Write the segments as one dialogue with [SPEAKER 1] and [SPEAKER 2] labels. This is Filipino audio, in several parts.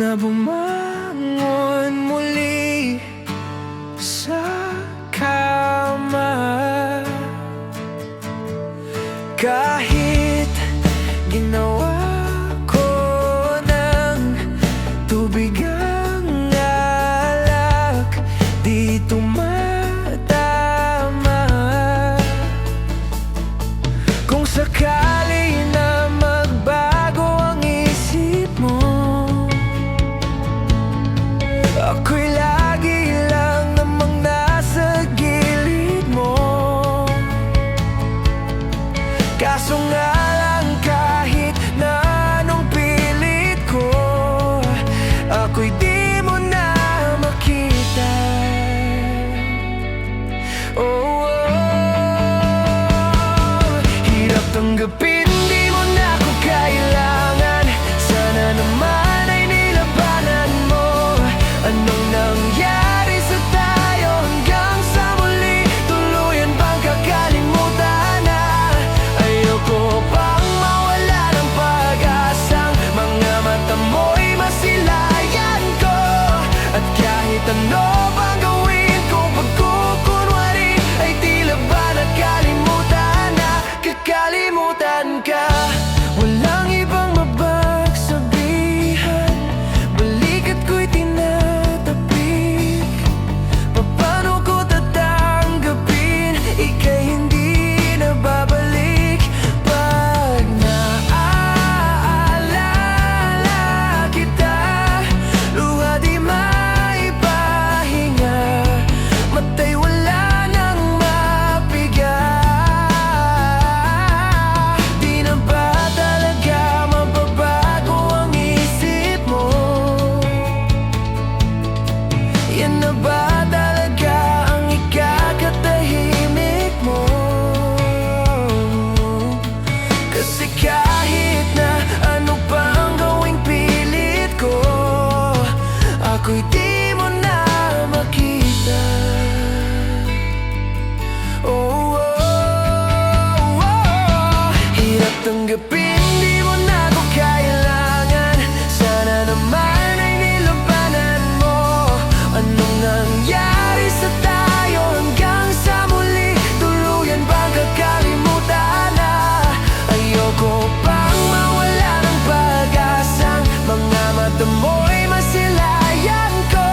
[SPEAKER 1] na bumangon muli sa kama. Kahit ginawa ko ng tubig ang alak, di tumatama. Kung sakali na magbago ang isip mo, ako'y lagi lang namang nasa gilid mo. Kaso nga lang, kahit na anong pilit ko, ako'y di mo na makita. Oh, hirap tanggapin, di mo na ako kailangan. Sana naman ay nilabanan mo. Anong nangyari sa tayo hanggang sa muli? Tuluyan bang kakalimutan na? Ayoko pang mawala ng pag-asang mga mata mo'y masilayan ko. At kahit ano pang gawin kong pagkukunwari, ay tila ba nakalimutan na? Kakalimutan ka. Walang ibang mapagsabihan, balikat ko'y tinatapik. Paano ko tatanggapin? Ika'y hindi na babalik. Pag naaalala kita, luha di maipahinga, mata'y wala nang mapiga. Di na ba talaga mababago ang isip mo? Yan na ba talaga ang ikakatahimik mo? Kasi kahit na ano pa ang gawing pilit ko, ako'y di mo na makita. Oh, hirap tanggapin, di mo na ako kailangan. Sana naman ay nilabanan mo. Anong nangyari sa tayo hanggang sa muli? Tuluyan bang kakalimutan na? Ayoko pang mawala ng pag-asang mga mata mo'y masilayan ko.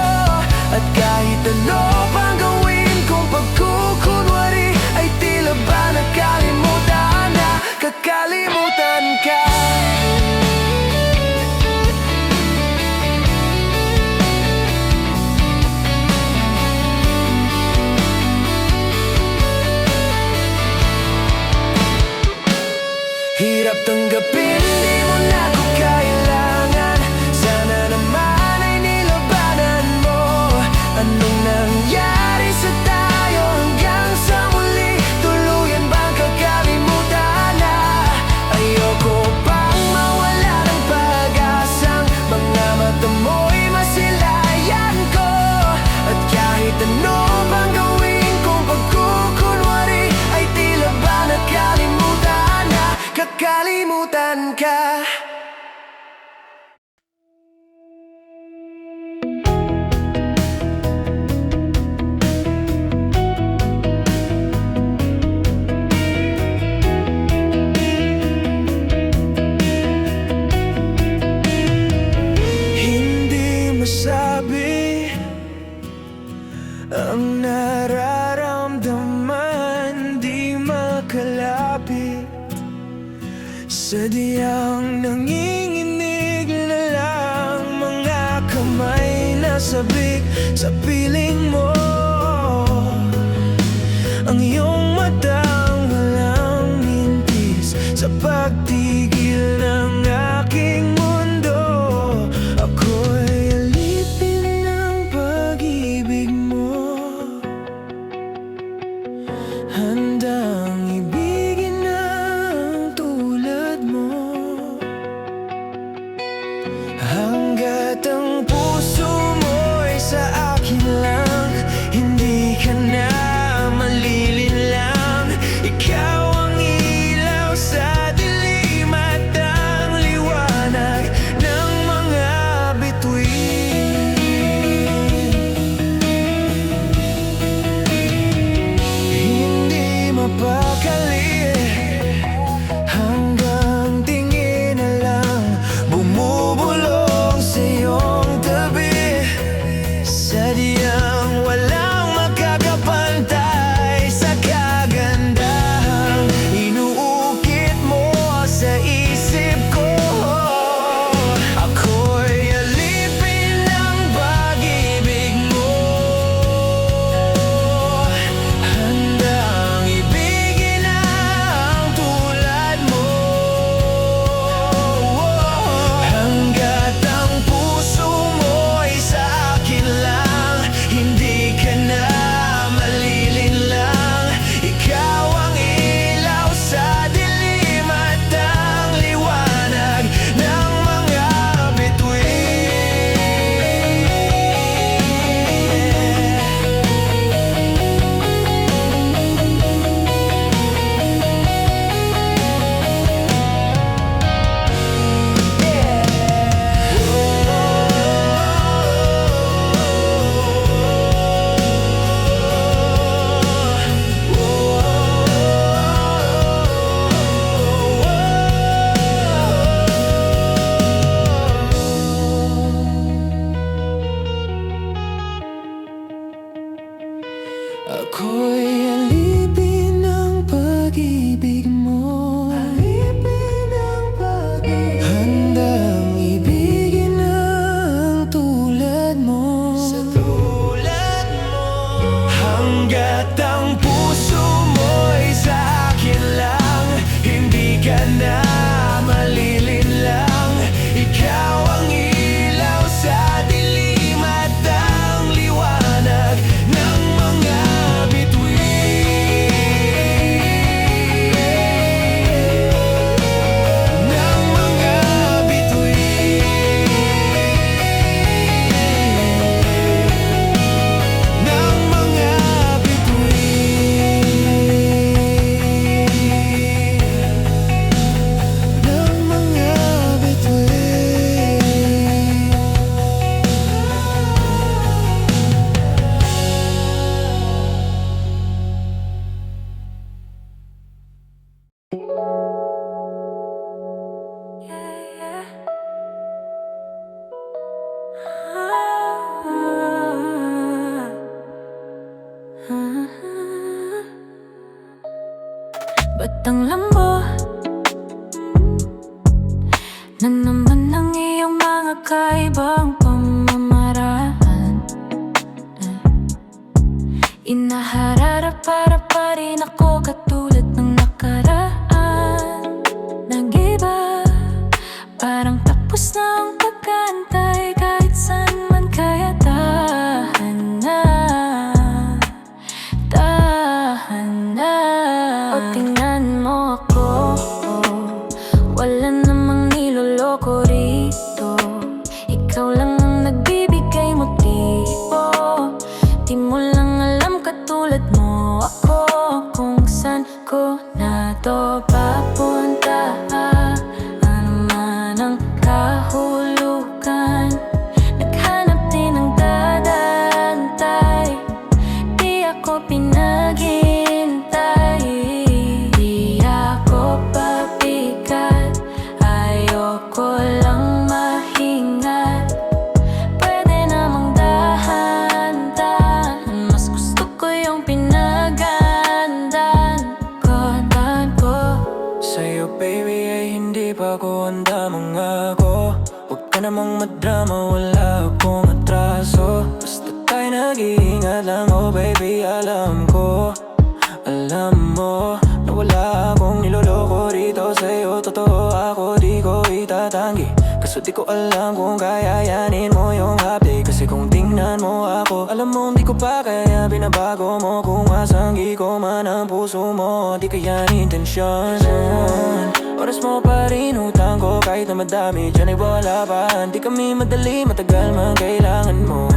[SPEAKER 1] At kahit ano pang gawin kong pagkukunwari, ay tila ba nakalimutan na? Kakalimutan ka. Hirap tanggapin, di mo na ako kailangan. Sana naman ay nilabanan mo. Anong nangyari sa tayo hanggang sa muli? Tuluyan bang kakalimutan na? Ayoko pang mawala ng pag-asang mga mata mo'y masilayan ko. At kahit ano pang gawin kong pagkukunwari, ay tila ba nakalimutan na? Kakalimutan ka. Hindi masabi ang nararamdaman, di makalapit. Sadyang nanginginig na lang mga kamay na sabik sa piling mo. Ang iyong matang walang mintis sa pagtigil ng aking mundo. Ako'y alipin ng pag-ibig mo, handang ibigin ang tulad mo. Hanggat ang puso mo'y sa akin lang, hindi ka na malilinlang. Ikaw ang ilaw sa dilim at ang liwanag ng mga bituin.
[SPEAKER 2] Ba't ang lambo na naman ang iyong mga kaibang pamamaraan? Inaharara para pa rin ako katulad ng nakaraan. Nag-iba, parang tapos na ang pag-aantay kahit saan man. Kaya dahan na, dahan na. O tingnan mo ako, wala namang niloloko rito. Ikaw lang ang nagbibigay motibo. Di mo lang alam katulad mo ako kung saan ko na to papunta. Ano man ang kahulugan, naghanap din ng dadantay. Di ako pinaghihintay, di ako pabigat, ayoko lang mahingat. Pwede namang dahan-dahan, mas gusto ko yung pinagandaan ko.
[SPEAKER 1] Sa'yo baby ay hindi pa ko handa mangako. Huwag ka namang madrama, wala akong atraso. Basta tayo nag-iingat lang, oh baby, alam ko. Alam mo na wala akong niloloko rito sa'yo. Totoo ako, di ko itatanggi. Kaso di ko alam kung kayayanin mo yung update. Kasi kung tingnan mo ako, alam mo hindi ko pa kaya binabago mo. Kung masanggi ko man ang puso mo, di kaya intensyon. Oras mo pa rin utang ko kahit na madami dyan ay wala pa. Di kami madali, matagal man kailangan mo.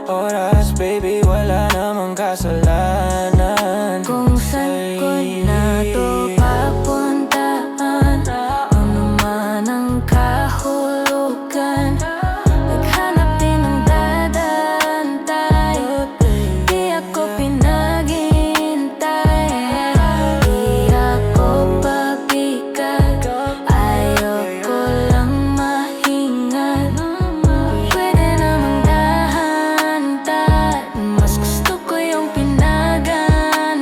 [SPEAKER 1] Oras baby, wala namang kasalanan.
[SPEAKER 2] Kung saan ko na to papuntaan, ano man ang kahulugan, naghanap din ng dadantay. Di ako pinaghihintay, di ako pabigat, ayoko lang mahingat. Pwede namang dahan-dahan, mas gusto ko yung pinagandaan.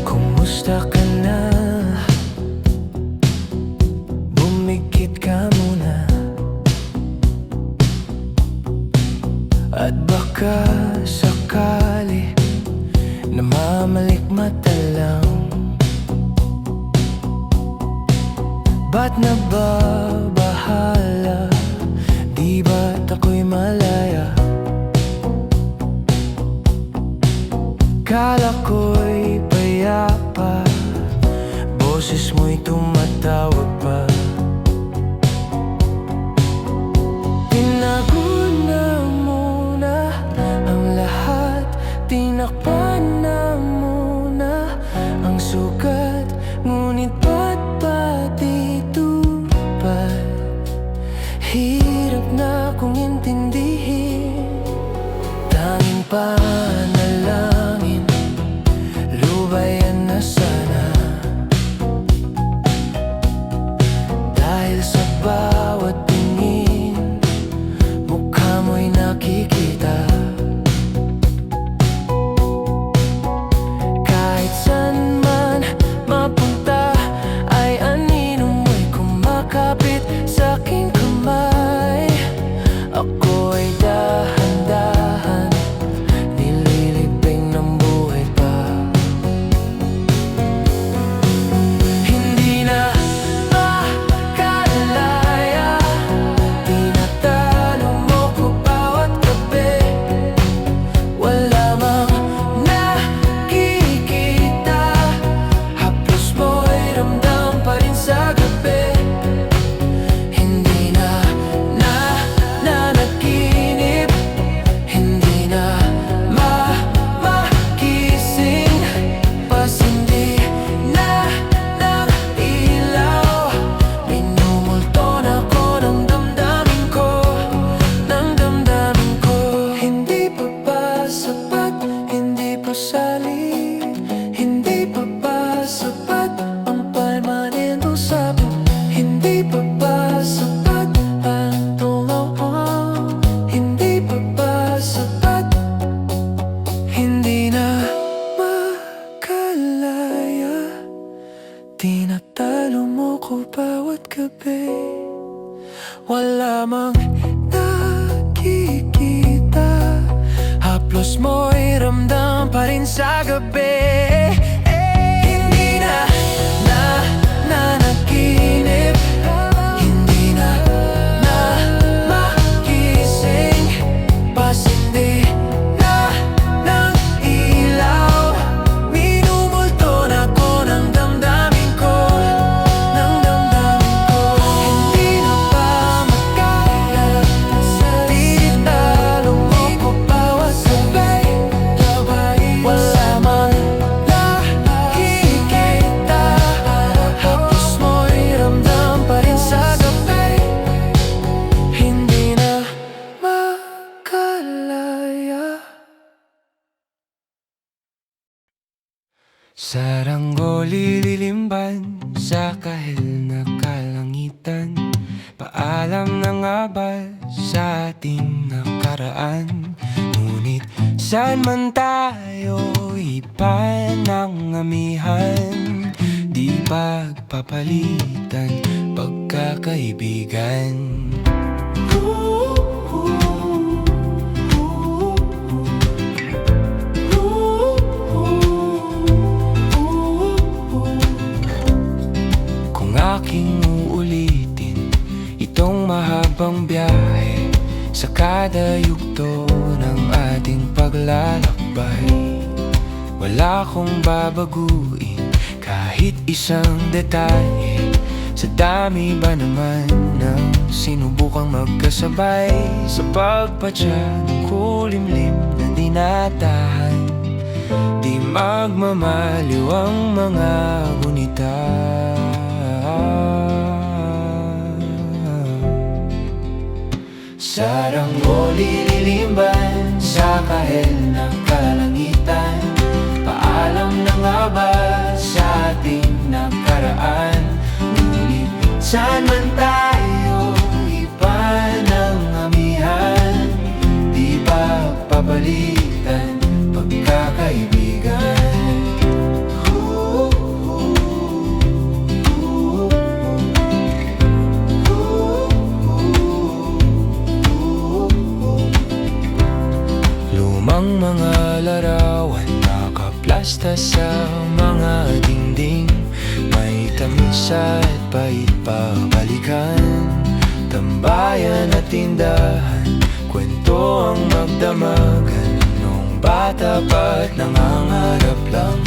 [SPEAKER 1] Kumusta ka na? Bumigit ka muna. At baka sakali namamalikmata lang. Ba't nababahala? Di ba't ako'y malaya? Kala ko'y payapa, boses mo'y tumatawag pa. Tinago na muna ang lahat, tinakpan na muna ang sugat. Ngunit ba't pati tupad? Hirap na kong intindihin. Tanging panalangin, lubayan na sana. Dahil sa bawat tingin, mukha mo'y nakikita. Kahit saan man mapunta, ay anino mo'y kumakapit sa aking kamay. Ako ay dahan-dahan nililibing ng buhay pa. Hindi na makalaya ko bawat gabi. Wala mang nakikita, haplos mo'y ramdam pa rin sa gabi. Hindi na nanaginip, hindi na magising, pasindi na ng ilaw. Minumulto na ko ng damdamin ko, ng damdamin ko. Hindi na ba makaya, pilit na lumoko bawat sabay. Wala mang nakikita, hapos mo'y ramdam pa rin sa gabi. Hindi na makalaya. Saranggoli lilimban sa kahil na kalangitan, paalam na nga ba sa ating nakaraan? Ngunit saan man tayo, iba ng amihan, di pagpapalitan pagkakaibigan. Kung aking uulitin itong mahabang biyahe sa kada yugto ng ating paglalakbay, wala akong babaguin kahit isang detalye. Sa dami ba naman ng sinubukang magkasabay, sa pagpadya ng kulimlim na dinatahan, di magmamaliw ang mga gunita. Saranggoli lilimban sa kahel na kalangitan, paalam na nga ba sa ating nakaraan? Ngunit saan man tayo, iba ng amihan, di pagpapalitan pagkakaibigan. Lumang mga larawan nakaplasta sa mga dingding, may tamis at pait pabalikan. Tambayan at tindahan, kwento ang magdamagan, nung bata pa't nangangarap lang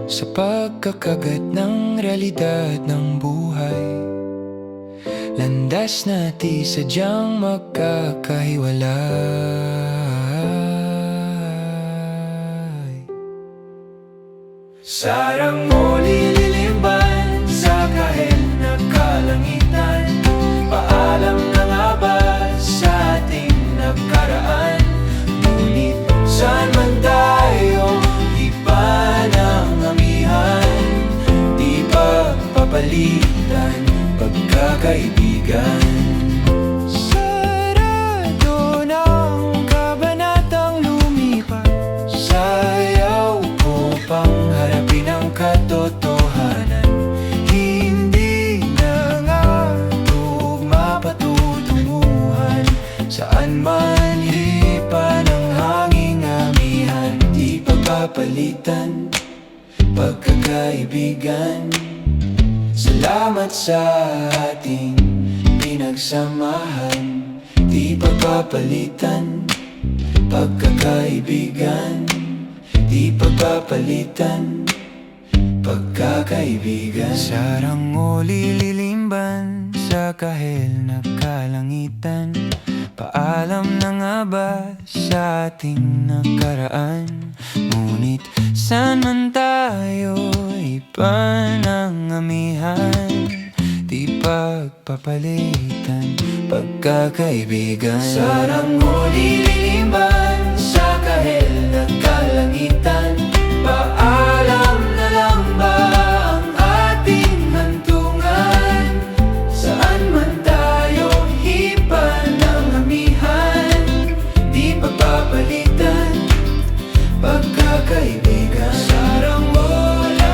[SPEAKER 1] sa pagkakagat ng realidad ng buhay. Landas na di sadyang magkakahiwalay. Saranggoli lilimban sa kahel na kalangitan, paalam na nga ba sa ating nakaraan? Ngunit saan man tayo, iba ng amihan, di pagpapalitan pagkakaibigan. Sarado ng kabanatang lumipat, sayaw ko pang harapin ang katotohanan. Hindi na nga tugma patutunguhan, saan man hipa ng hanging amihan, di pagpapalitan pagkakaibigan. Salamat sa ating pinagsamahan, di pagpapalitan pagkakaibigan, di pagpapalitan pagkakaibigan. Saranggoli lilimban sa kahel na kalangitan, paalam na nga ba sa ating nakaraan? Ngunit saan man tayo, iba ng amihan, di pagpapalitan pagkakaibigan. Saranggoli lilimban sa kahel na kalangitan, paalam na lang ba ang ating hantungan? Saan man tayo, iba ng amihan, di pagpapalitan pagkakaibigan. Saranggola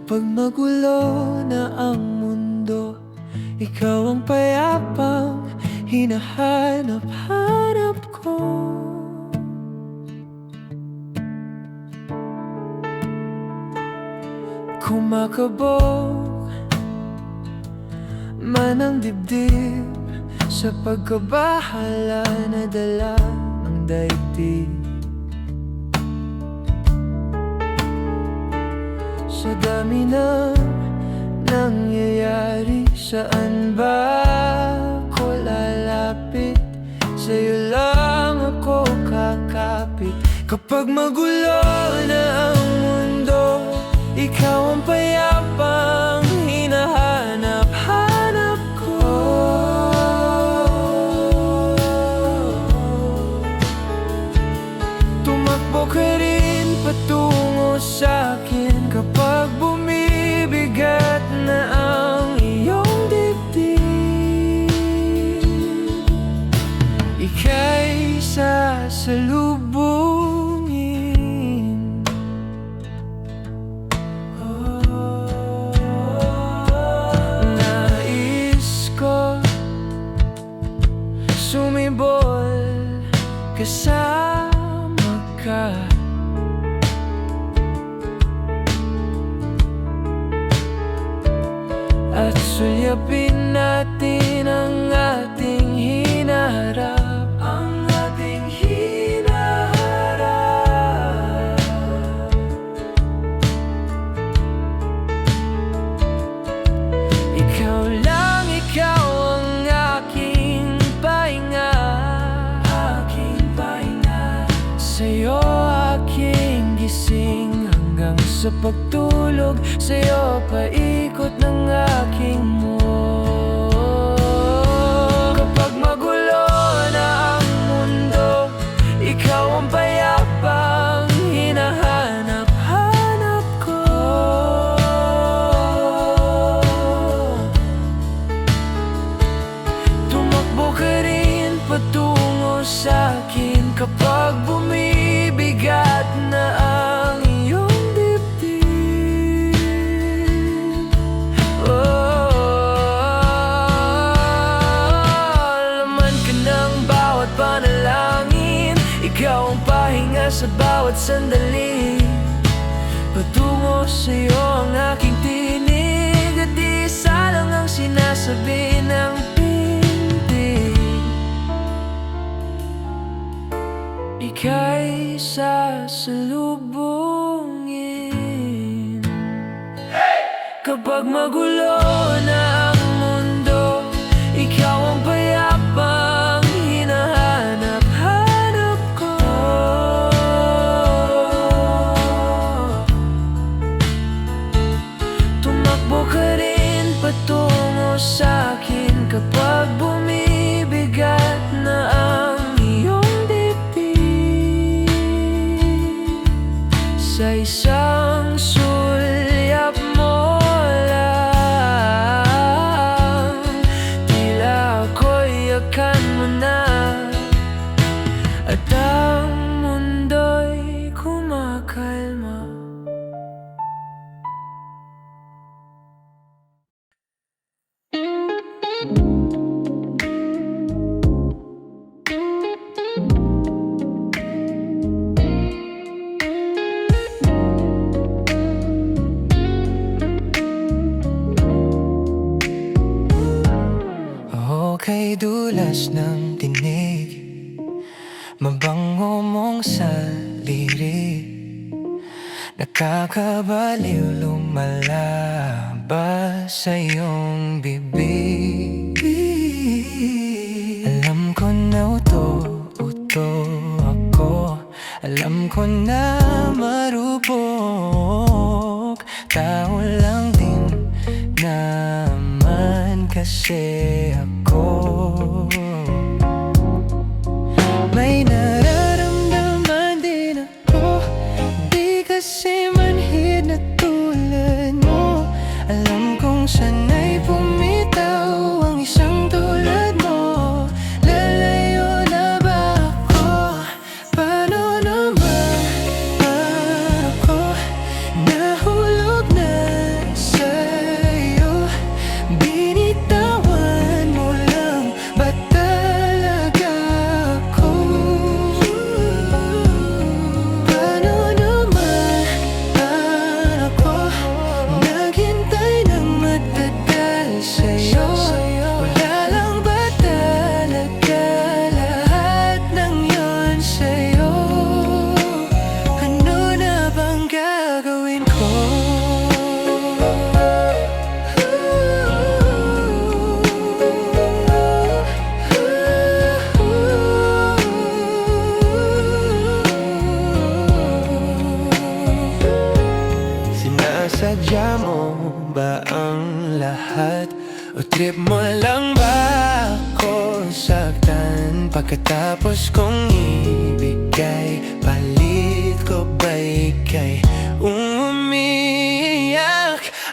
[SPEAKER 1] Kapag magulo na ang mundo, ikaw ang payapang hinahanap-hanap ko. Kumakabog man ang dibdib sa pagkabahala na dala ng daigdig. Sa dami ng nangyayari, saan ba ako lalapit? Sa'yo lang ako kakapit. Kapag magulo na ang mundo, ikaw ang payapang hinahanap-hanap ko. Tumakbo ka rin patungo sa'kin kapag bumibigat na ang iyong dibdib. Ika'y sasalubungin. Nais ko sumibol kasama ka. At sulyapin natin ang ating hinaharap, ang ating hinaharap. Ikaw lang, ikaw ang aking pahinga, aking pahinga. Sa'yo aking gising hanggang sa pagtulog, sa'yo paikot ng aking mundo. Kapag magulo na ang mundo, ikaw ang payapang hinahanap-hanap ko. Tumakbo ka rin patungo sa'kin kapag bumibigat na ang iyong panalangin. Ikaw ang pahinga sa bawat sandali. Patungo sa'yo ang aking tinig, at di isa lang ang sinasabi ng pintig. Ika'y sasalubungin. Kapag magulo na ang mundo, ikaw ang payapang hinahanap-hanap ko. Tumakbo ka rin patungo sa'kin kapag bumibigat na ang iyong dibdib. Sa isang sulyap mo lang, tila ako'y yakan mo na, at ang mundo'y kumakalma. Okay, dulas ng tinig, mabango mong saliri, nakakabaliw lumalabas sa iyong bibig. Alam ko na uto ako, alam ko na marupok, tao lang din naman kasi ako. May nararamdaman din ako, di kasi manhid na tulad mo. Alam kong sana'y pumitaw ang isang tulad mo. Lalayo na ba ako? Paano naman ako? Nahulog na Trip mo lang ba ako saktan? Pagkatapos kong ibigay, palit ko ba ika'y umiyak?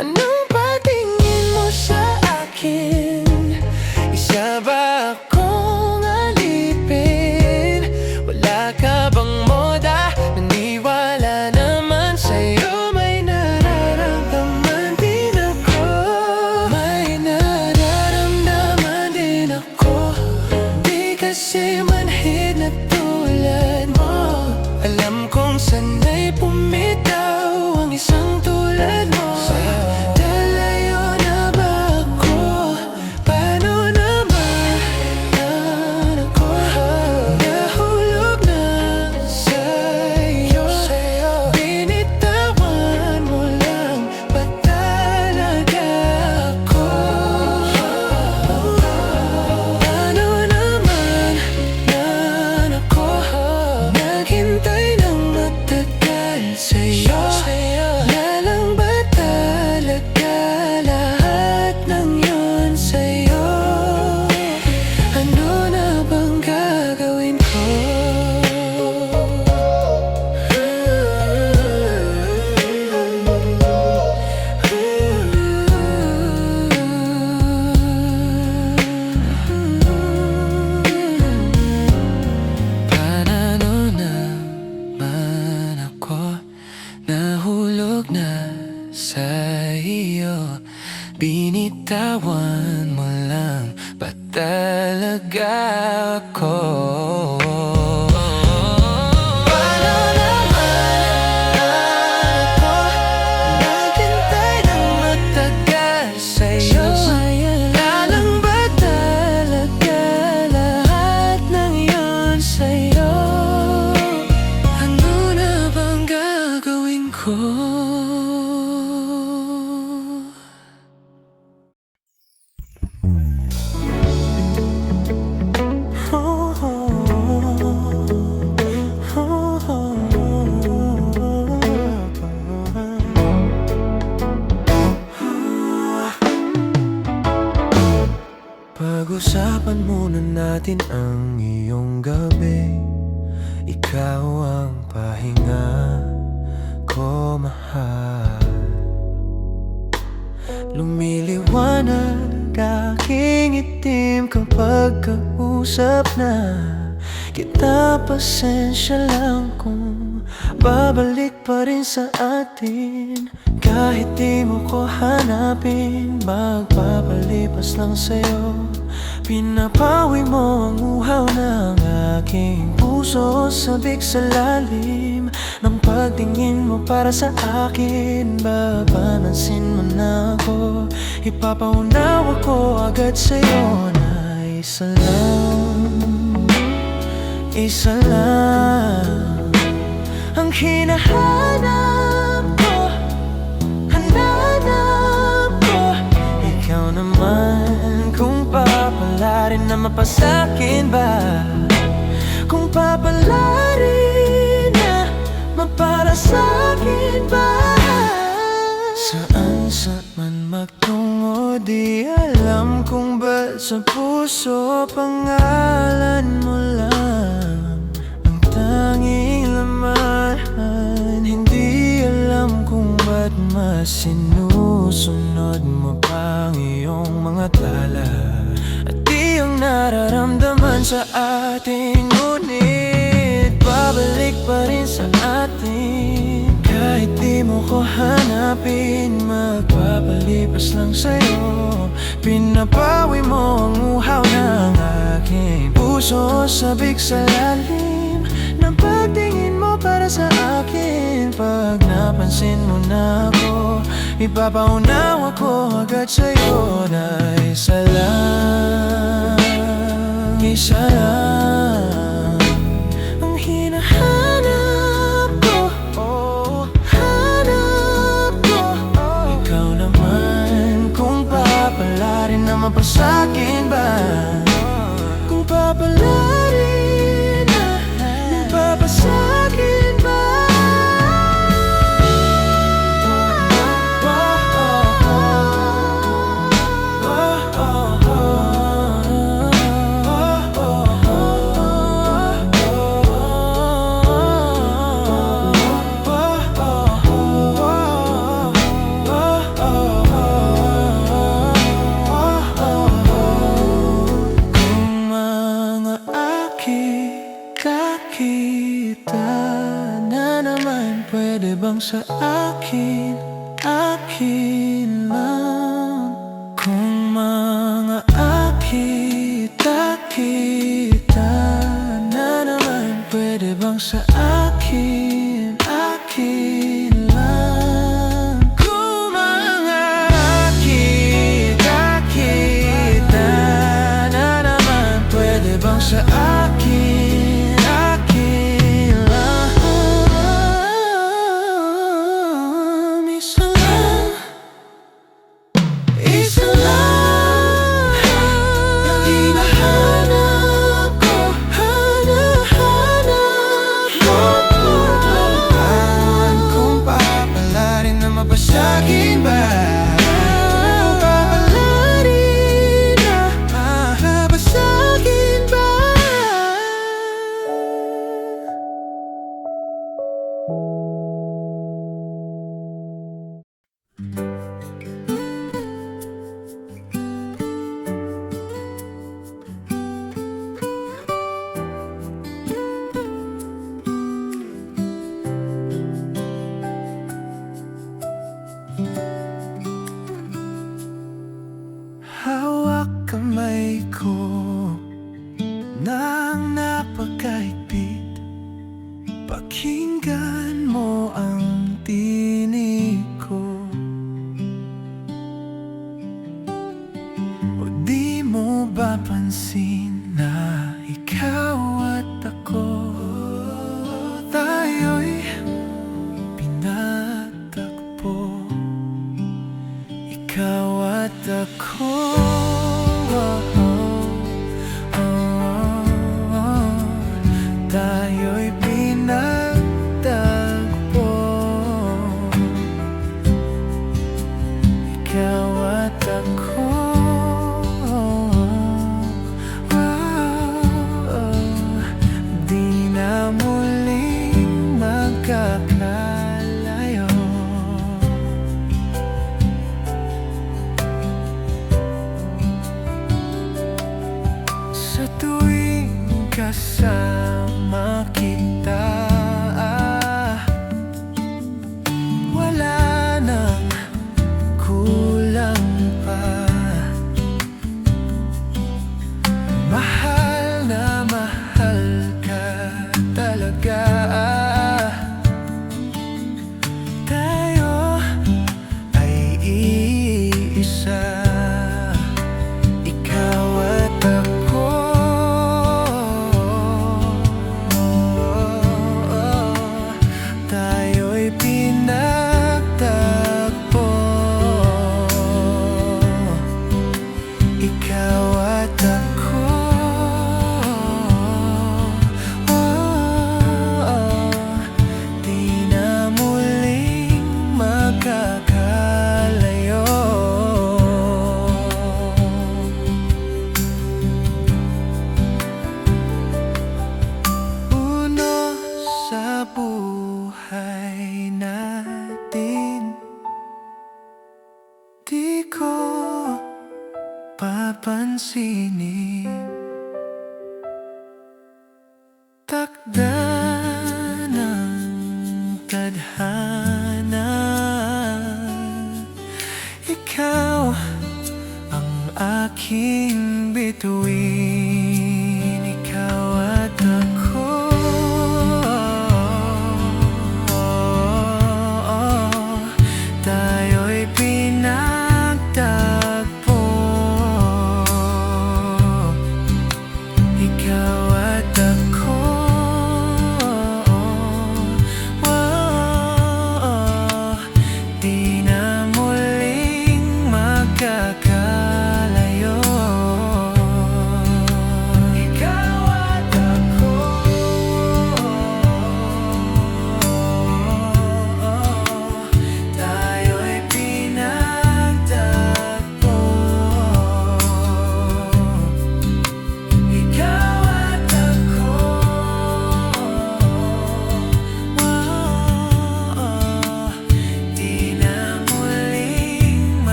[SPEAKER 1] Anong patingin mo sa akin? Isa ba akong alipin? Wala ka bang moda? Naniwala naman sa'yo. May nararamdaman din ako. May nararamdaman din ako. Di kasi manhid na tulad mo. Alam kong sana'y pumitaw ang isang tulad mo. Dalayo na ba ako? Paano naman ako? Nahulog na sa'yo. Binitawan mo lang ba talaga ako? Paano naman ako? Naghintay ng matagal sa'yo. Lalang ba talaga lahat ng yun sa'yo? Ano na bang gagawin ko? Paano naman ako? Nahulog na sa iyo. Binitawan mo lang ba talaga ako? Paano naman ako? Naghintay ng matagal sa'yo. Lalang ba talaga lahat ng yun sa'yo? Ano na bang gagawin ko? Pag-usapan muna natin ang iyong gabi. Ikaw ang pahinga ko, mahal. Lumiliwanag aking itim kapag kausap na kita. Pasensya lang kung babalik pa rin sa atin. Kahit di mo ko hanapin, magpapalipas lang sa'yo. Pinapawi mo ang uhaw ng aking puso. Sabik sa lalim ng pagtingin mo para sa akin. Babanansin mo na ako, ipapaunawa ko agad sa'yo na isa lang ang hinahanap ko. Hananap ko ikaw naman. Kung papalarin na mapasakin ba? Kung papalarin na mapara sa'kin ba? Saan man magtungo, di alam kung ba't sa puso pangalan mo lang ang tanging laman. Hindi alam kung ba't mas sinusunod mo pa ang iyong mga tala at di ang nararamdaman sa atin. Ngunit babalik pa rin sa atin. Kahit di mo ko hanapin, magpapalipas lang sa'yo. Pinapawi mo ang uhaw ng aking puso. Sabik sa lalim ng pagtingin mo para sa akin. Pag napansin mo na ako, ipapaunawa ko agad sa'yo na isa lang ang hinahanap ko. Hanap ko ikaw naman. Kung papalarin na mapasakin ba? Kung papalarin na mapapasakin ba? kita na naman. Pwede bang sa akin, akin lang? Kung mga kita na naman. Pwede bang sa akin, akin lang? Kung mga kita na naman. Pwede bang sa akin, akin lang? Isa lang ang hinahanap ko, hinahanap mo. Kung papalarin na mabasagin ba? Papalarin na mabasagin ba? Hawak kamay ko nang napakahigpit. Pakinggan mo ang tinig ko. O di mo ba pansin na ikaw at ako, tayo'y pinagtagpo. Ikaw at ako, tayo'y pinagtagpo. Ikaw at ako, di na muling magkakalayo. Sa tuwing kasama kita, wala nang kulang pa. Mahal na mahal ka talaga. Tayo ay iisa, ikaw at ako. Tayo'y pinagtagpo. Ikaw at ako, di na muling magkakalayo. Uno sa buhay natin, di ko papansinin. Takda ng tadhana, ikaw ang aking bituin. Ikaw at ako, tayo'y pinagtagpo. Ikaw at ako, di na muling magkakalayo.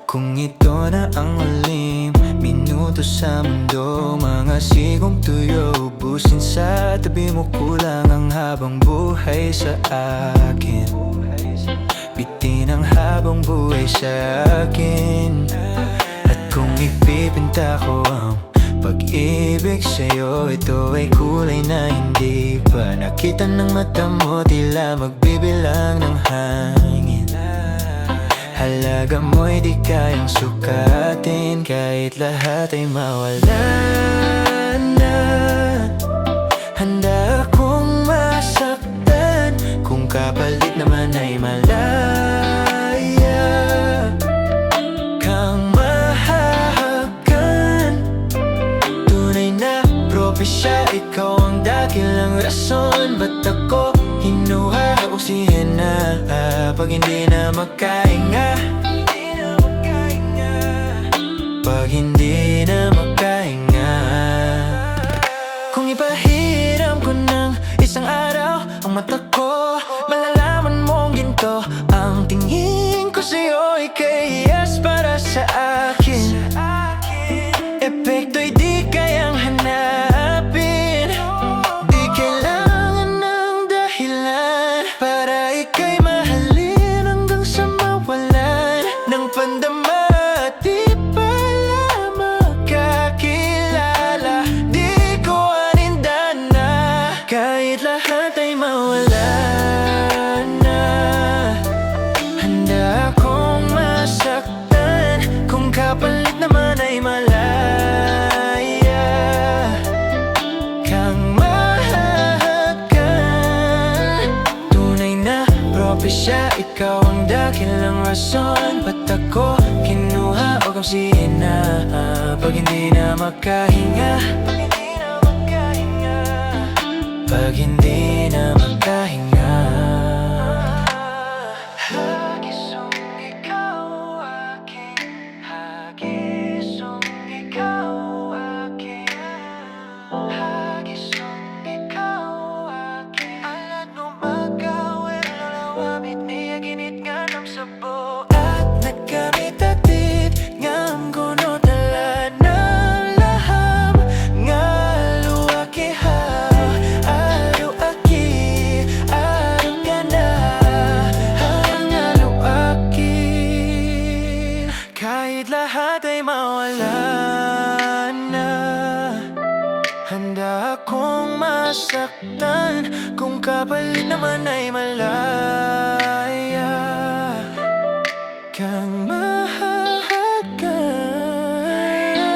[SPEAKER 1] Kung ito na ang huling minuto sa mundo, mga sigong tuyo ubusin sa tabi mo. Kulang ang habang buhay sa akin, bitin ang habang buhay sa akin. At kung ipipinta ko ang pag-ibig sa'yo, ito ay kulay na hindi pa nakita ng mata mo. Tila magbibilang ng hangin, halaga mo'y di kayang sukatin. Kahit lahat ay mawala na, handa akong masaktan kung kapalit naman ay malaya kang mahahagan. Tunay na propesya, ikaw ang dakilang rason. Ba't ako hinuha oksihena pag hindi na makahinga? Pag hindi na makahinga. Kung ipahiram ko ng isang araw ang mata ko, malalaman mong ginto ang tingin ko sa'yo. Ikayas para sa akin, epekto'y di kayang hanapin. Di kailangan ng dahilan para ika'y mahalin hanggang sa mawalan ng pandama. Di pala makakilala, di ko anindan na kahit lahat ay mawala na. Handa akong masaktan kung kapalit naman ay malaya kang mahahagan. Tunay na propesya, ikaw ang dakilang rason. Ba't ako kinuha o oksihena pag hindi na makahinga? Pag hindi na makahinga. Hagisong ikaw akin, hagisong ikaw akin, hagisong ikaw akin. Alat no magawin lalawamit niya ginit nga ng sabo. At nagkamitatit ngam kuno tala ng laham nga luwaki ha. Alo aki, alo ka na, ang alo aki. Kahit lahat ay mawala na, handa akong masaktan kung kapalit naman ay malaya kang mahahagan.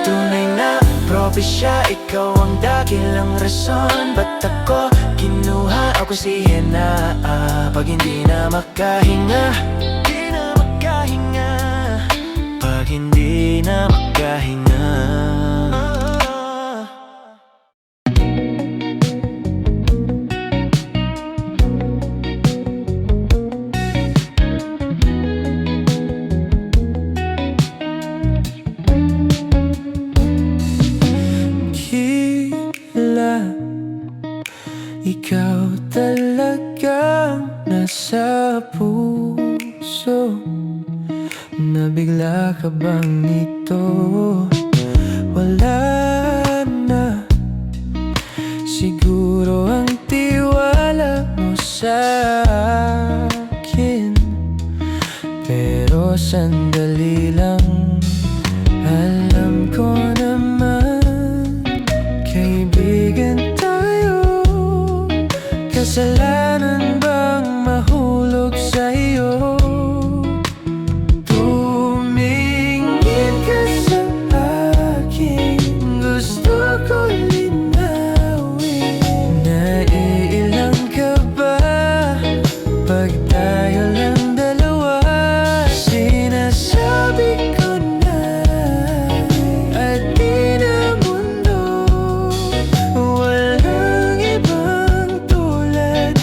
[SPEAKER 1] Tunay na propesya, ikaw ang dakilang rason. Ba't ako kinuha o oksihena pag hindi na makahinga? Di na makahinga. Pag hindi na makahinga. Ikaw talagang nasa puso. Nabigla ka bang nito? Wala na siguro ang tiwala mo sa akin. Pero sandali lang, alam ko naman kaibigan tayo. Kasalanan bang mahulog sa'yo? Tumingin ka sa akin, gusto ko linawin. Naiilang ka ba pag tayo lang dalawa? Sinasabi ko na at di na mundo walang ibang tulad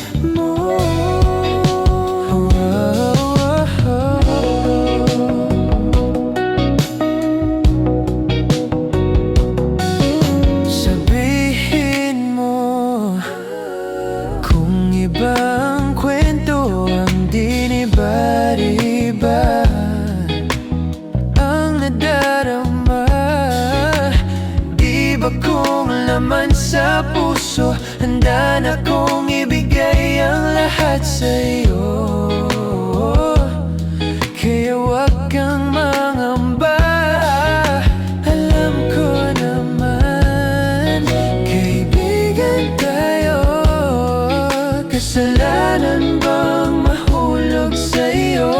[SPEAKER 1] laman sa puso, handa na kong ibigay ang lahat sa'yo. Kaya wag kang mangamba, alam ko naman kaibigan tayo. Kasalanan bang mahulog sa'yo?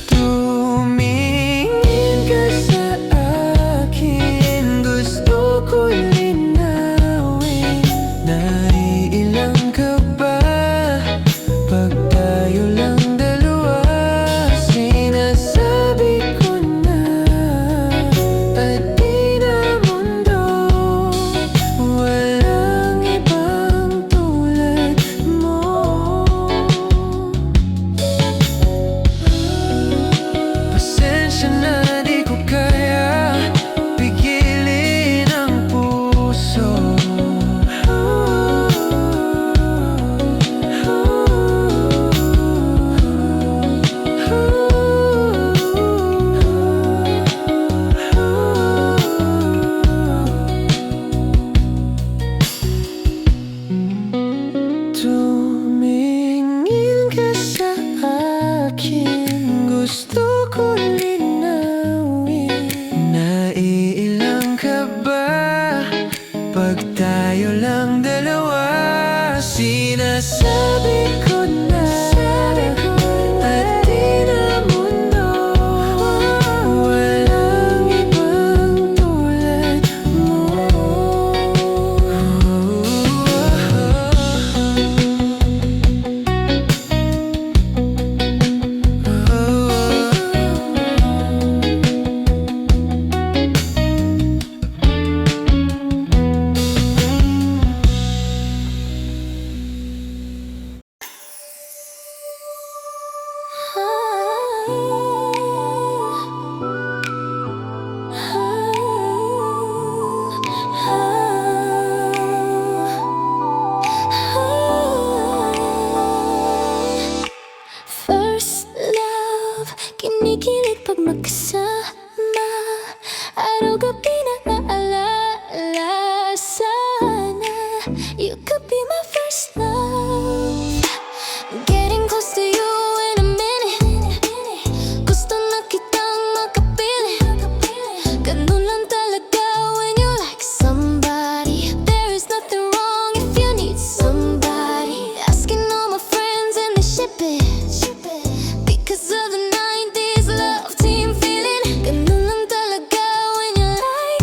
[SPEAKER 1] Tumingin ka sa akin, gusto ko linawin. Naiilang ka ba pag tayo lang dalawa? Sinasabi ko na at di na mundo, walang ibang tulad mo. Pasensya na, di ko kaya pigilin ang puso. Tumingin ka sa akin, gusto ko linawin. Naiilang ka ba pag tayo lang dalawa? Sinasabi ko na at di na mundo, walang ibang tulad mo.
[SPEAKER 2] First love, kinikilig pag magkasama. Araw-gabi na naalala. Sana you could be my first love. Getting close to you in a minute. Gusto na kitang makapiling. Ganun lang talaga when you like somebody. There is nothing wrong if you need somebody. Asking all my friends and they ship it. Because of the 90s love team feeling. Ganun lang talaga when you like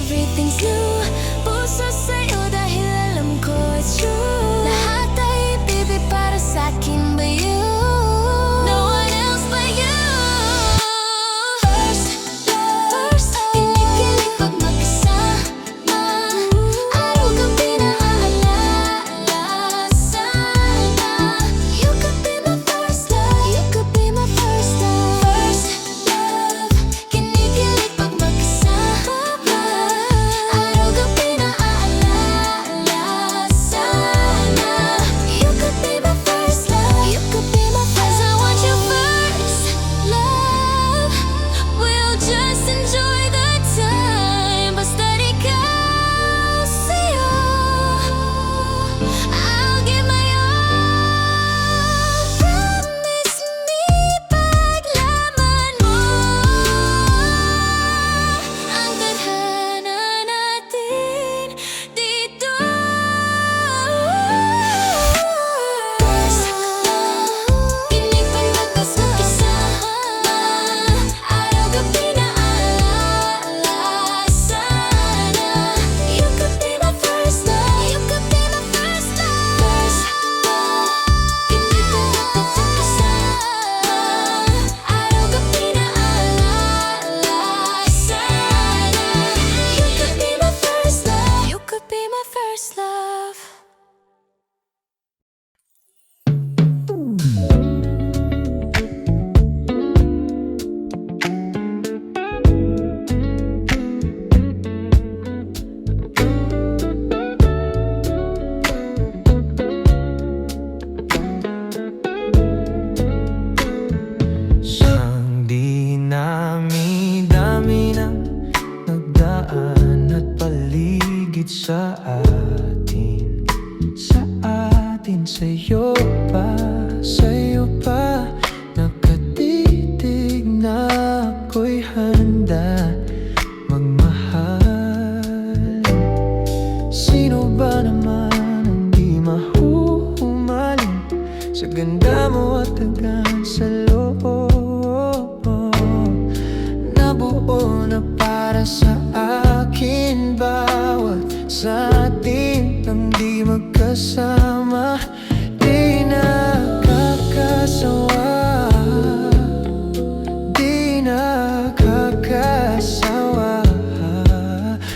[SPEAKER 2] everything's new. Puso sa'yo dahil alam ko it's true. Lahat ay ibibig para sa'kin but you. No one else but you. First love, kinikilig pag magkasama. Araw-gabi naaalala sana. You could be my first love. You could be my first love. First love, kinikilig pag magkasama. Araw-gabi naaalala sana. You could be my first love. You could be my first. 'Cause I want you first love. We'll just enjoy the time. Basta't ikaw sa'yo, I'll give my all. Promise me paglaman mo ang tadhana natin dito. First love, kinig pag magkasama. Araw-gabi naaalala sana. You could be my first love. You could be my first love. First love, kinig pag magkasama. Araw-gabi naaalala sana. You could be my first love. You could be my first love.
[SPEAKER 1] Sang dinami-dami ng nagdaan at paligid sa atin. Sa atin, sa'yo pa nakatitig na ako'y handa magmahal. Sino ba naman ang di mahuhumaling sa ganda mo at tagan sa loob? Nabuo na para sa akin bawat sa atin ang di magkasama. Di nakakasawa, di nakakasawa.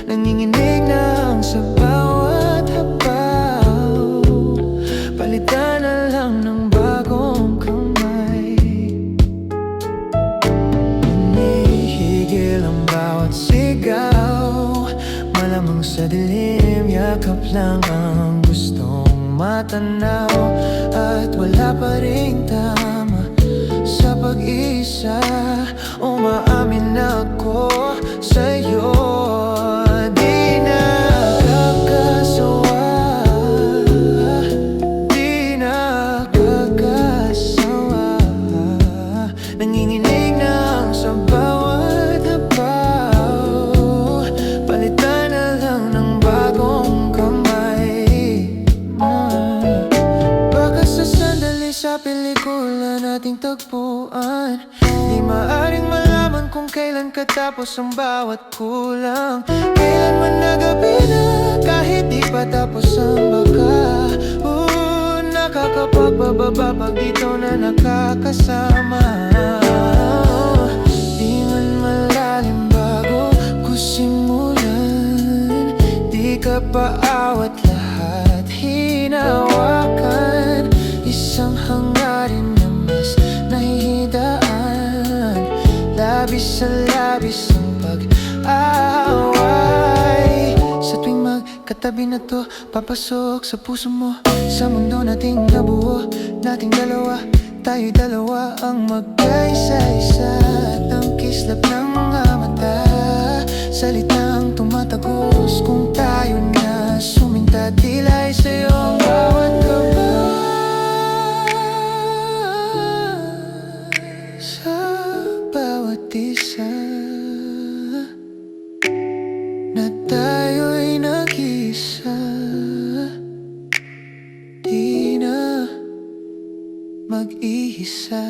[SPEAKER 1] Nanginginig na ang sa bawat habaw. Palitan na lang ng bagong kamay. Hinihigil ang bawat sigaw. Malamang sa dilim, yakap lang ang gustong matanaw. At wala pa ring tama sa pag-isa. Umaamin ako sa'yo. Di nakakasawa, di nakakasawa. Nanginginig na ang sa bawat habaw. Palitan na lang ng bagong kamay. Baka sa sandali sa pelikula nating tagpuan, di maaring malaman kung kailan katapos ang bawat kulang. Kailan man na gabi na, kahit di pa tapos ang baka. Nakakapagpababa pag dito na nakakasama. Di man malalim bago ko simulan. Di ka paawat lahat hinawakan. Isang hangarin na mas nahihidaan. Labis sa labis ang pag-away. Sa tuwing magkatabi na to, papasok sa puso mo. Sa mundo nating nabuo, nating dalawa. Tayo'y dalawa ang magkaisa-isa. At ang kislap ng mga mata, salitang tumatagos. Kung tayo na suminta, tila ay sa'yo ang bawat kaba. Sa bawat isa na tayo'y nag-isa, di na mag-iisa.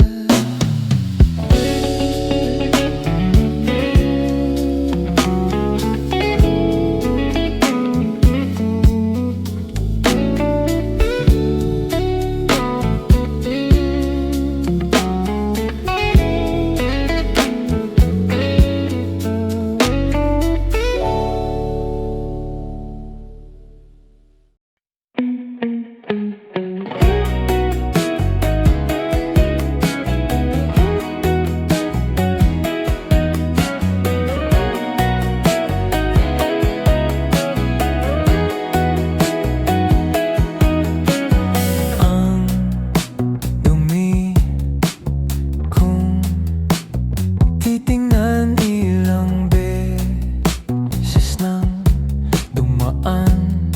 [SPEAKER 1] dumaan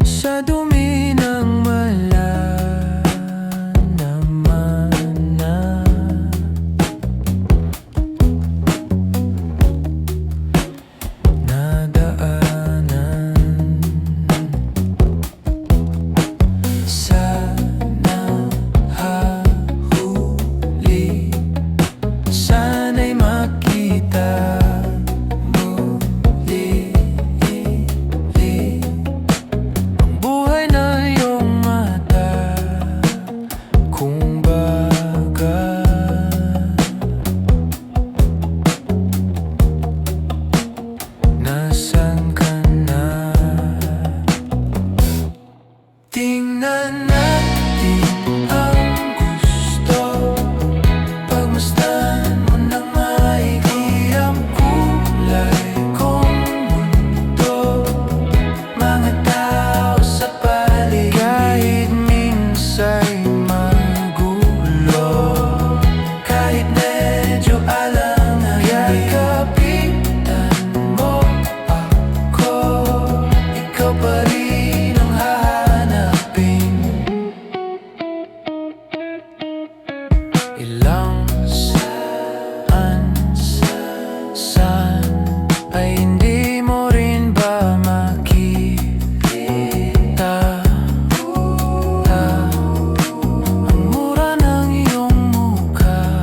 [SPEAKER 1] sa dumi ng naman na. Nadaanan sa nahahuli, sana'y makita muli ang buhay na iyong mata. Kung baga nasaan ka na? Tingnan natin ang gusto, pagmasdan mo ng maigi ang kulay kong mundo. Mga tao sa paligid, kahit minsa'y magulo, kahit medyo alanganin, kapitan mo ako, ikaw pa rin ang hahanapin. Ilang saan ay hindi mo rin ba makita? Ang mura ng iyong mukha,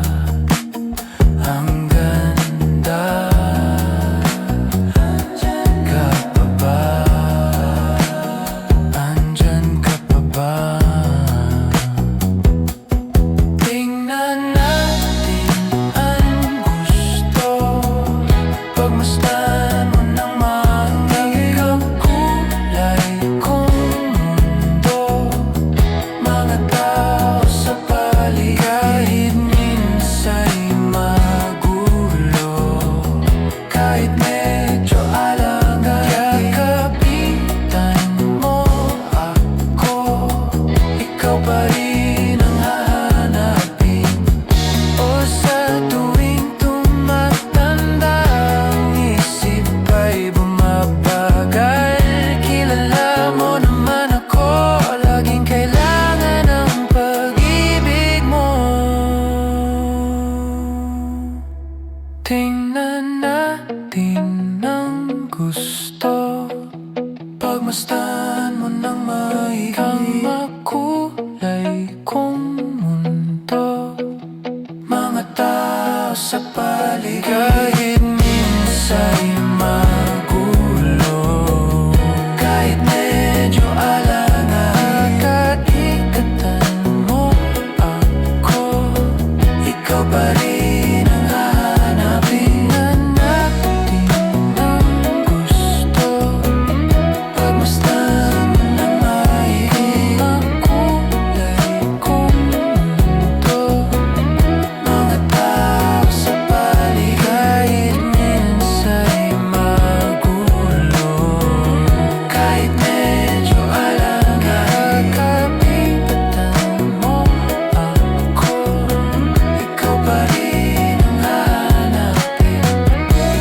[SPEAKER 1] ang ganda. Andyan ka pa ba? Andyan ka pa ba? Tingnan natin ang gusto, pagmasdan mo ng maigi ang kulay kong mundo. Mga tao sa paligid, kahit minsa'y magulo, kahit medyo alanganin, kapitan mo ako, ikaw pa rin ang hahanapin. O sa tuwing tumatanda, ang isip ay bumabagal. Kilala mo naman ako, laging kailangan ng pag-ibig mo. Tingnan natin ang gusto, pagmasdan mo ng maigi ang makulay kong mundo. Mga tao sa paligid, kahit minsa'y magulo, kahit medyo alanganin, kaikatan mo ako, ikaw pa rin ang hahanapin. Tingnan natin ang gusto, pagmasdan mo ng maigi ang kulay kong mundo. Mga tao sa paligid, kahit minsa'y magulo, kahit medyo alanganin, kapitan mo ako, ikaw pa rin ang hahanapin.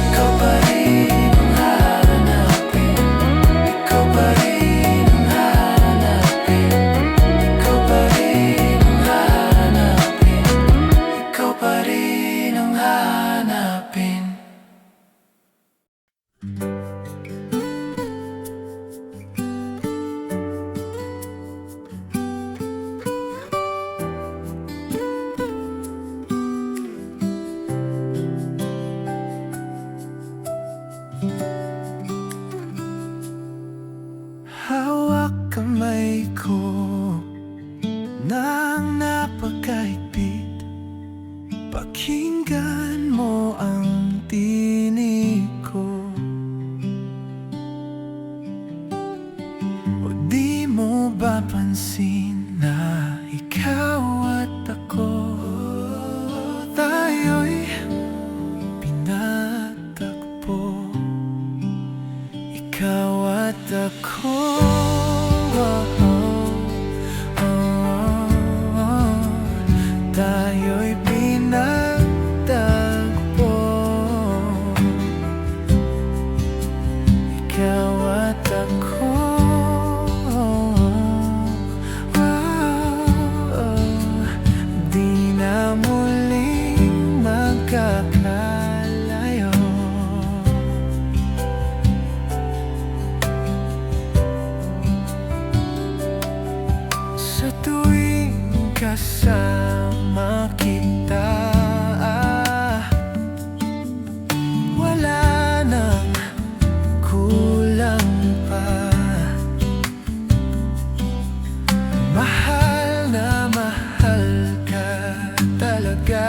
[SPEAKER 1] Ikaw pa rin ang hahanapin. Ikaw pa rin ang hahanapin. Ikaw pa rin ang hahanapin. Ikaw pa rin ang hahanapin. Hawak kamay ko nang napakahigpit, pakinggan mo ang tinig ko. O di mo ba pansin na ikaw at ako, tayo'y pinatagpo. Ikaw at ako, tayo'y pinagtagpo. Ikaw at ako. Di na muling magkakalayo. Sa tuwing kasama kita, wala nang kulang pa. Mahal na mahal ka talaga.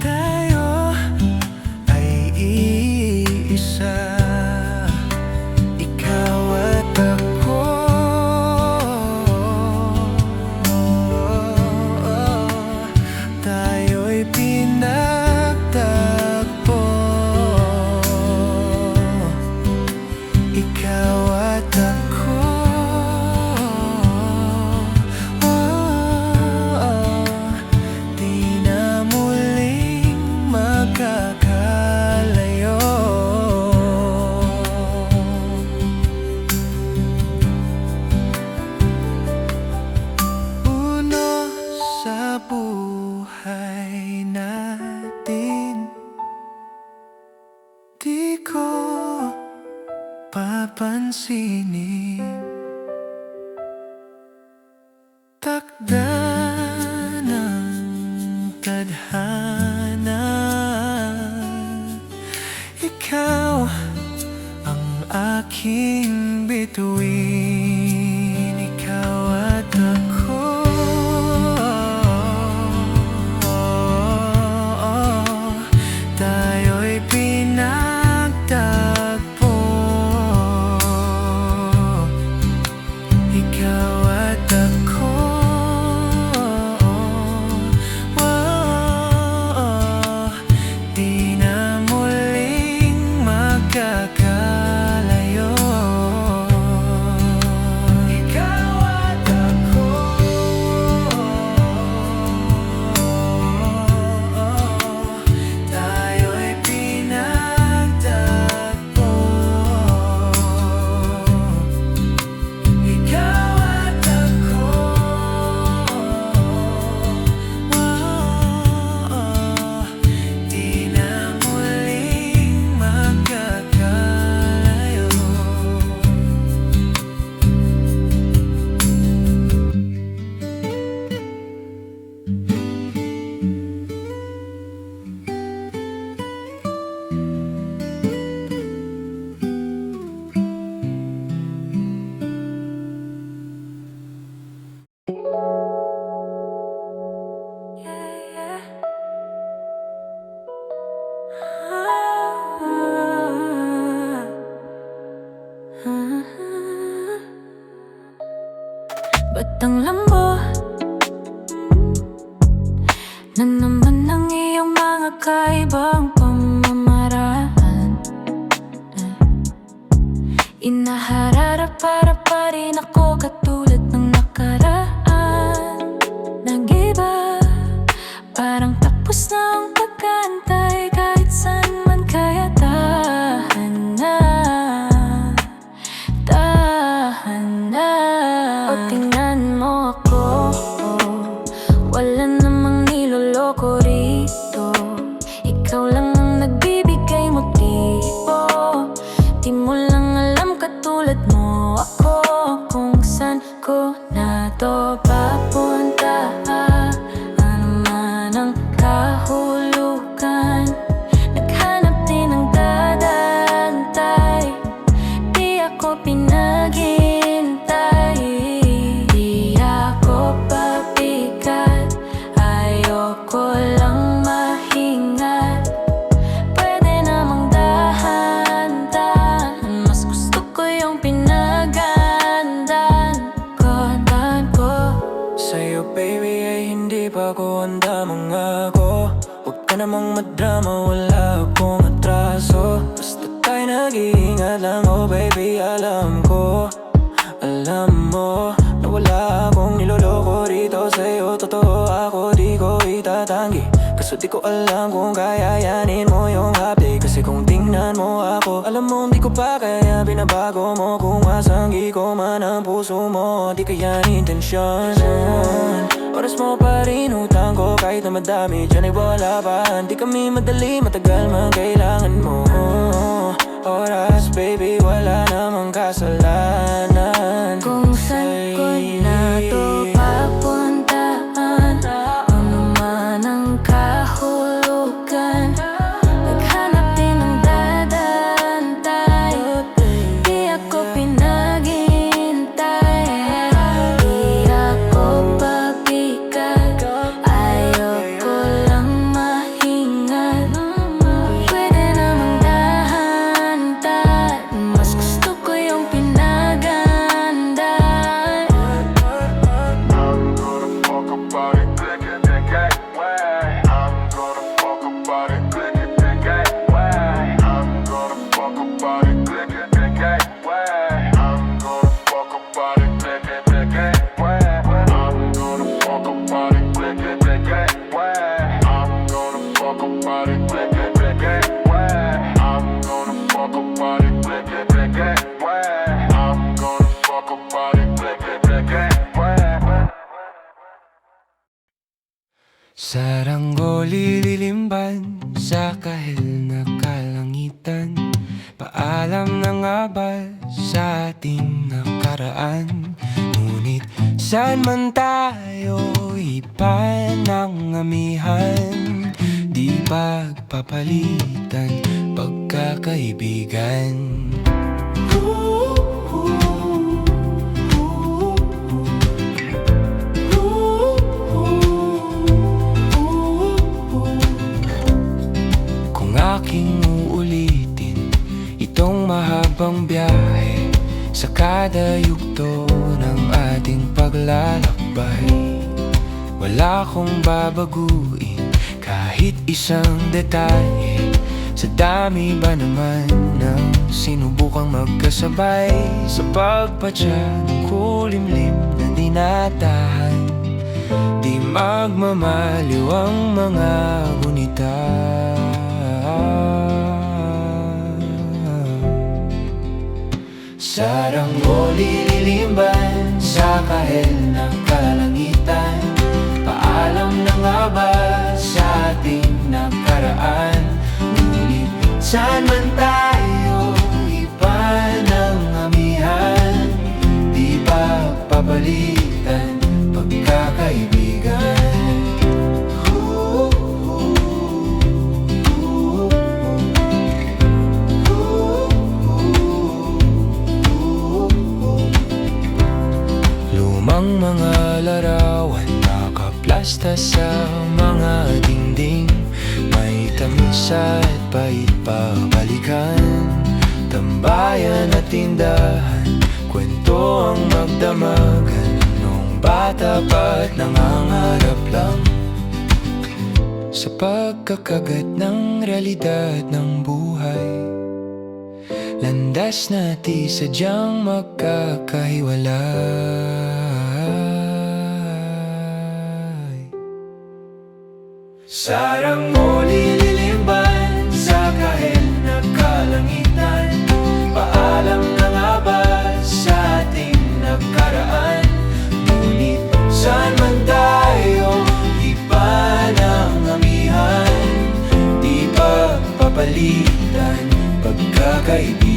[SPEAKER 1] Tayo ay iisa, ikaw at ako. Tayo'y pinagtagpo, ikaw at ako. Di na muling magkakalayo. Uno sa buhay natin, di ko papansinin. Takda ng tadhana, ikaw ang aking bituin, ikaw at ako. Tayo'y pinagtagpo, ikaw at ako. Di na muling magkakalayo. Ikaw at ako. Tayo'y pinagtagpo, ikaw at ako. Di na muling magkakalayo. Ba't ang lambo na naman ang iyong mga kaibang pamamaraan? Inaharap para pa rin ako katulad ng nakaraan. Nag-iba, parang tapos na ang pag-aantay. Kahit saan man kaya tahan na, tahan na. O tingnan mo ako, wala namang niloloko rito. Ikaw lang ang nagbibigay motibo. Di mo lang alam katulad mo ako kung saan ko na to papunta. Ano man ang kahulugan, naghanap din ng dadantay. Di ako pinaghihintay, di ako pabigat. Ayoko lang mahingat, pwede namang dahan-dahan. Mas gusto ko yung pinaghandaan ko.
[SPEAKER 3] Sa'yo baby ay hindi pa ko handa mangako. Huwag ka namang madrama, wala akong atraso. Basta tayo nag-iingat lang, oh baby, alam ko. Alam mo na wala akong niloloko rito sa'yo. Totoo ako, di ko itatanggi. Kasi
[SPEAKER 1] Kaso di ko alam kung kayayanin mo yung hapdi. Kasi kung tingnan mo ako, alam mo di ko pa kaya binabago mo. Kung masanggi ko man ang puso mo, di kaya intensyon. Oras mo pa rin utang ko kahit na madami dyan ay wala pa. Di kami madali, matagal man kailangan mo. Oras baby, wala namang kasalanan.
[SPEAKER 2] Kung saan ko na to papuntaan, ano man ang kahulugan, naghanap din ng dadantay. Di ako pinaghihintay, di ako pabigat, ayoko lang mahingat. Pwede namang dahan-dahan, mas gusto ko yung pinagandaan.
[SPEAKER 4] I'm gonna fuck about it, click it, then get wet. I'm gonna fuck about it, click it, then get wet. I'm gonna fuck about it, click it, then get wet. I'm gonna fuck about it, click it, then get wet. I'm gonna fuck about it, click it, then get wet. I'm gonna fuck about it, click it, then get wet. I'm gonna fuck about it, click it, then get wet. I'm gonna fuck about it, click it, then get wet.
[SPEAKER 3] Saranggoli lilimban sa kahil na kalangitan. Paalam na nga ba sa ating nakaraan? Ngunit saan man tayo iba ng amihan, di pagpapalitan pagkakaibigan. Kung aking uulitin itong mahabang biyahe sa kada yugto ng ating paglalakbay, wala akong babaguin kahit isang detalye. Sa dami ba naman ng sinubukang magkasabay sa pagpadya ng kulimlim na dinatahan, di magmamaliw ang mga gunita. Saranggoli lilimban sa kahel ng kalangitan. Paalam na nga ba sa ating nakaraan? Ngunit saan man tayo iba ng amihan, di pagpapalitan pagkakaibigan. Lumang mga larawan nakaplasta sa mga dingding, may tamis at pait pabalikan. Tambayan at tindahan, kwento ang magdamagan nung bata pa't nangangarap lang sa pagkakagat ng realidad ng buhay. Landas na di sadyang magkakahiwalay. Saranggoli lilimban sa kahel na kalangitan. Paalam na nga ba sa ating nakaraan? Ngunit saan man tayo iba ng amihan, di pagpapalitan pagkakaibigan.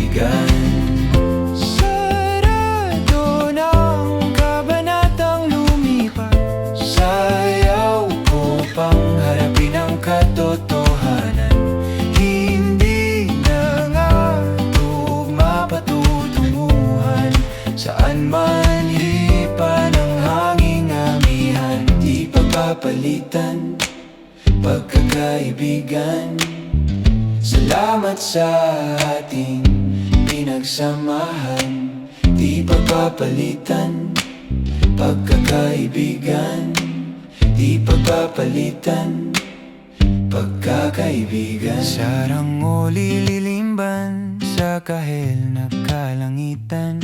[SPEAKER 3] Sarado ng kabanatang lumipat, sayaw ko pang harapin ang katotohanan. Hindi na nga tugma patutunguhan, saan man hipa ng hanging amihan, di pagpapalitan pagkakaibigan. Salamat sa ating pinagsamahan, di pagpapalitan pagkakaibigan, di pagpapalitan pagkakaibigan. Saranggoli lilimban sa kahel na kalangitan.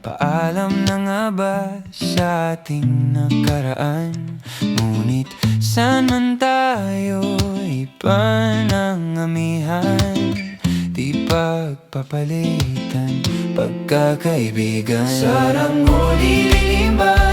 [SPEAKER 3] Paalam na nga ba sa ating nakaraan? Ngunit saan man tayo iba ng amihan, di pagpapalitan, pagkakaibigan. Sarang huli lilimba